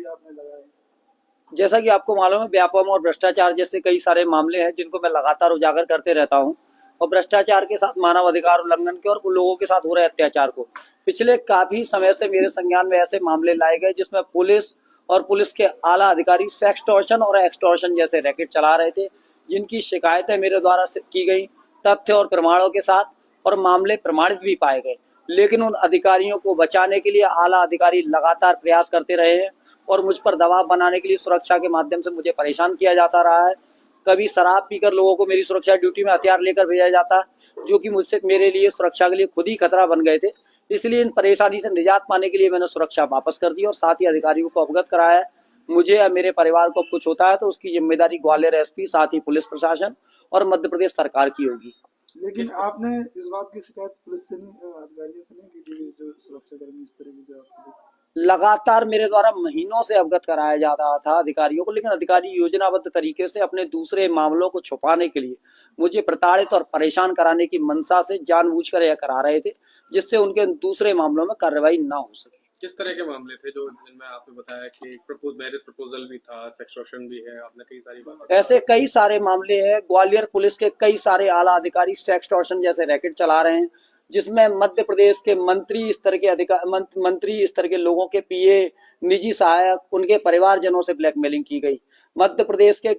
भी आपने लगाए। जैसा कि आपको मालूम है, व्यापम और भ्रष्टाचार जैसे कई सारे मामले हैं जिनको मैं लगातार उजागर करते रहता हूं, और भ्रष्टाचार के साथ मानव अधिकार उल्लंघन के और उन लोगों के साथ हो रहे अत्याचार को पिछले काफी समय से मेरे संज्ञान में ऐसे मामले लाए गए जिसमें पुलिस और पुलिस के आला अधिकारी सेक्सटॉर्शन और एक्सटॉर्शन जैसे रैकेट चला रहे थे, जिनकी शिकायतें मेरे द्वारा की गई तथ्य और प्रमाणों के साथ, और मामले प्रमाणित भी पाए गए। लेकिन उन अधिकारियों को बचाने के लिए आला अधिकारी लगातार प्रयास करते रहे हैं और मुझ पर दबाव बनाने के लिए सुरक्षा के माध्यम से मुझे परेशान किया जाता रहा है। कभी शराब पीकर लोगों को मेरी सुरक्षा ड्यूटी में हथियार लेकर भेजा जाता, जो कि मुझसे मेरे लिए सुरक्षा के लिए खुद ही खतरा बन गए थे। इसलिए इन परेशानी से निजात पाने के लिए मैंने सुरक्षा वापस कर दी और साथ ही अधिकारियों को अवगत कराया है। मुझे या मेरे परिवार को कुछ होता है तो उसकी जिम्मेदारी ग्वालियर एसपी, साथ ही पुलिस प्रशासन और मध्य प्रदेश सरकार की होगी। लेकिन आपने इस बात की शिकायत पुलिस से नहीं, अधिकारियों से नहीं की थी, जो सुरक्षा कर्मी इस तरह की जो आपको लगातार मेरे द्वारा महीनों से अवगत कराया जा रहा था अधिकारियों को, लेकिन अधिकारी योजनाबद्ध तरीके से अपने दूसरे मामलों को छुपाने के लिए मुझे प्रताड़ित और परेशान कराने की मंशा से जानबूझकर यह करा रहे थे, जिससे उनके दूसरे मामलों में कार्रवाई ना हो सके। किस तरह के मामले थे जो जिनमें आपने बताया कि मैरिज प्रपोजल भी था, सेक्सटॉर्शन भी है, आपने कई सारी बातें ऐसे कई सारे मामले हैं। ग्वालियर पुलिस के कई सारे आला अधिकारी सेक्सटॉर्शन जैसे रैकेट चला रहे हैं, जिसमें मध्य प्रदेश के मंत्री स्तर के मंत्री स्तर के लोगों के पीए, निजी सहायक, उनके परिवारजनों से ब्लैकमेलिंग की गई। मध्य प्रदेश के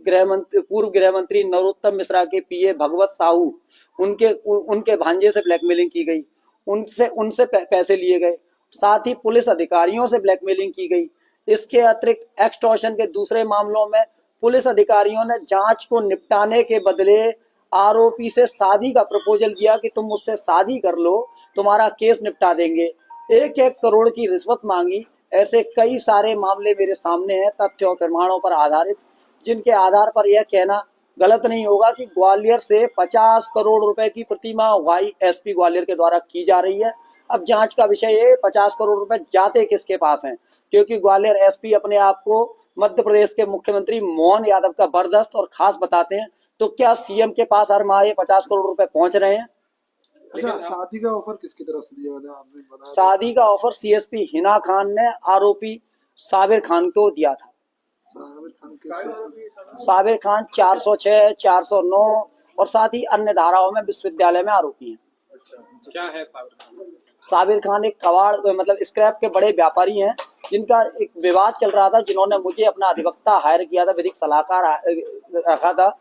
पूर्व गृह मंत्री नरोत्तम मिश्रा के पीए भगवत साहू, उनके भांजे से ब्लैकमेलिंग की गई, उनसे उनसे पैसे लिए गए। साथ ही पुलिस अधिकारियों से ब्लैकमेलिंग की गई। इसके अतिरिक्त एक्सटॉर्शन के दूसरे मामलों में पुलिस अधिकारियों ने जांच को निपटाने के बदले आरोपी से शादी का प्रपोजल दिया कि तुम मुझसे शादी कर लो, तुम्हारा केस निपटा देंगे। 1-1 करोड़ की रिश्वत मांगी। ऐसे कई सारे मामले मेरे सामने हैं, तथ्य और प्रमाणों पर आधारित, जिनके आधार पर यह कहना गलत नहीं होगा कि ग्वालियर से 50 करोड़ रुपए की प्रतिमा वाई एसपी ग्वालियर के द्वारा की जा रही है। अब जांच का विषय है 50 करोड़ रुपए जाते किसके पास हैं, क्योंकि ग्वालियर एसपी अपने आप को मध्य प्रदेश के मुख्यमंत्री मोहन यादव का बरदस्त और खास बताते हैं, तो क्या सीएम के पास हर माह 50 करोड़ रुपए पहुंच रहे हैं? अच्छा, शादी का ऑफर किसकी तरफ से दिया गया आपने बताया? शादी का ऑफर सीएसपी हिना खान ने आरोपी साबिर खान को दिया था। साबिर खान 406, 409 और साथ ही अन्य धाराओं में विश्वविद्यालय में आरोपी हैं। अच्छा, क्या है साबिर खान? साबिर खान एक कबाड़ मतलब स्क्रैप के बड़े व्यापारी हैं, जिनका एक विवाद चल रहा था, जिन्होंने मुझे अपना अधिवक्ता हायर किया था, विधिक सलाहकार रखा था।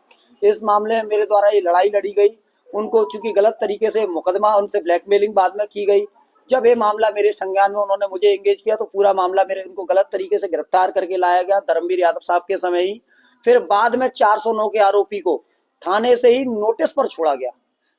इस मामले में मेरे द्वारा ये लड़ाई लड़ी गई। उनको चूंकि गलत तरीके से मुकदमा, उनसे ब्लैकमेलिंग बाद में की गई। जब ये मामला मेरे संज्ञान में उन्होंने मुझे एंगेज किया तो पूरा मामला मेरे उनको गलत तरीके से गिरफ्तार करके लाया गया धर्मवीर यादव साहब के समय ही। फिर बाद में 409 के आरोपी को थाने से ही नोटिस पर छोड़ा गया,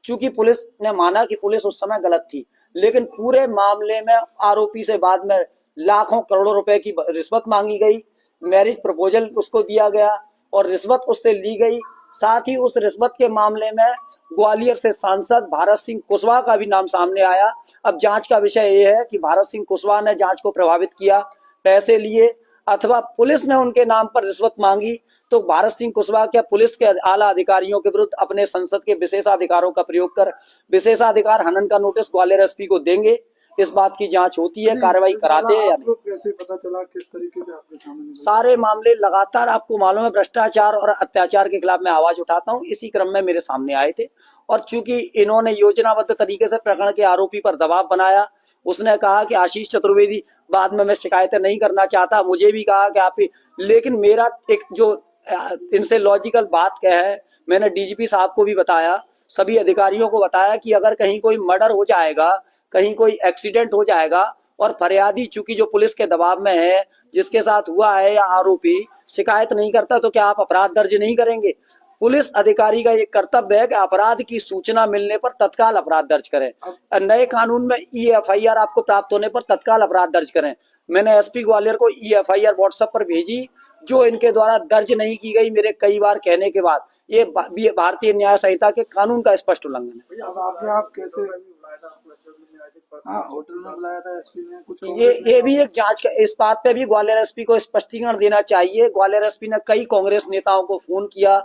चूंकि पुलिस ने माना कि पुलिस उस समय गलत थी। लेकिन पूरे मामले में आरोपी से बाद में लाखों करोड़ों रुपए की रिश्वत मांगी गई, मैरिज प्रपोजल उसको दिया गया और रिश्वत उससे ली गई। साथ ही उस रिश्वत के मामले में ग्वालियर से सांसद भारत सिंह कुशवाहा का भी नाम सामने आया। अब जांच का विषय यह है कि भारत सिंह कुशवाहा ने जांच को प्रभावित किया, पैसे लिए, अथवा पुलिस ने उनके नाम पर रिश्वत मांगी। तो भारत सिंह कुशवाहा क्या पुलिस के आला अधिकारियों के विरुद्ध अपने संसद के विशेषाधिकारों का प्रयोग कर विशेषाधिकार हनन का नोटिस ग्वालियर एसपी को देंगे? इस बात की जांच होती है, कार्रवाई कराते हैं या नहीं। कैसे पता चला, किस तरीके से आपके सामने सारे मामले लगातार, आपको मालूम है, भ्रष्टाचार और अत्याचार के खिलाफ मैं आवाज उठाता हूं, इसी क्रम में मेरे सामने आए थे। और चूंकि इन्होंने योजनाबद्ध तरीके से प्रकरण के आरोपी पर दबाव बनाया, उसने कहा कि आशीष चतुर्वेदी, बाद में मैं शिकायतें नहीं करना चाहता, मुझे भी कहा कि आप, लेकिन मेरा एक जो इनसे लॉजिकल बात क्या है, मैंने डीजीपी साहब को भी बताया, सभी अधिकारियों को बताया कि अगर कहीं कोई मर्डर हो जाएगा, कहीं कोई एक्सीडेंट हो जाएगा और फरियादी चूंकि जो पुलिस के दबाव में है, जिसके साथ हुआ है या आरोपी शिकायत नहीं करता, तो क्या आप अपराध दर्ज नहीं करेंगे? पुलिस अधिकारी का ये कर्तव्य है कि अपराध की सूचना मिलने पर तत्काल अपराध दर्ज करें। नए कानून में EFIR आपको प्राप्त होने पर तत्काल अपराध दर्ज करें। मैंने एसपी ग्वालियर को EFIR व्हाट्सएप पर भेजी, जो इनके द्वारा दर्ज नहीं की गई मेरे कई बार कहने के बाद। ये भारतीय न्याय संहिता के कानून का स्पष्ट उल्लंघन है। अब आगे आप कैसे होटल में बुलाया था एसपी ने, कुछ ये भी एक जांच का, इस बात पे भी ग्वालियर एसपी को स्पष्टीकरण देना चाहिए। ग्वालियर एसपी ने कई कांग्रेस नेताओं को फोन किया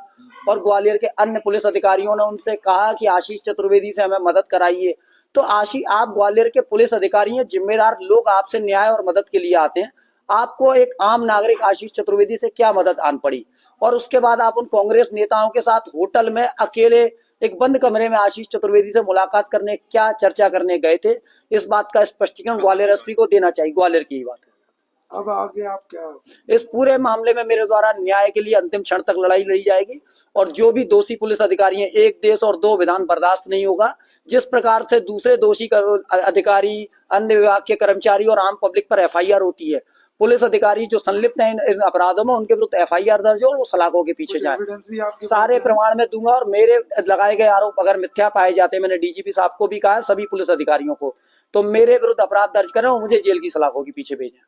और ग्वालियर के अन्य पुलिस अधिकारियों ने उनसे कहा कि आशीष चतुर्वेदी से हमें मदद कराइए। तो आप ग्वालियर के पुलिस अधिकारी हैं, जिम्मेदार लोग आपसे न्याय और मदद के लिए आते हैं। आपको एक आम नागरिक आशीष चतुर्वेदी से क्या मदद आन पड़ी? और उसके बाद आप उन कांग्रेस नेताओं के साथ होटल में अकेले एक बंद कमरे में आशीष चतुर्वेदी से मुलाकात करने, क्या चर्चा करने गए थे? इस बात का स्पष्टीकरण ग्वालियर एसपी को देना चाहिए। ग्वालियर की ही बात है। अब आगे आप क्या? इस पूरे मामले में मेरे द्वारा न्याय के लिए अंतिम क्षण तक लड़ाई लड़ी जाएगी और जो भी दोषी पुलिस अधिकारी हैं, एक देश और दो विधान बर्दाश्त नहीं होगा। जिस प्रकार से दूसरे दोषी अधिकारी, अन्य विभाग के कर्मचारी और आम पब्लिक पर एफआईआर होती है, पुलिस अधिकारी जो संलिप्त हैं इन अपराधों में, उनके विरुद्ध एफआईआर दर्ज हो और वो सलाखों के पीछे जाए। एविडेंस भी आपके सारे प्रमाण मैं दूंगा और मेरे लगाए गए आरोप अगर मिथ्या पाए जाते हैं, मैंने डीजीपी साहब को भी कहा है, सभी पुलिस अधिकारियों को, तो मेरे विरुद्ध अपराध दर्ज करें और मुझे जेल की सलाखों के पीछे भेजें।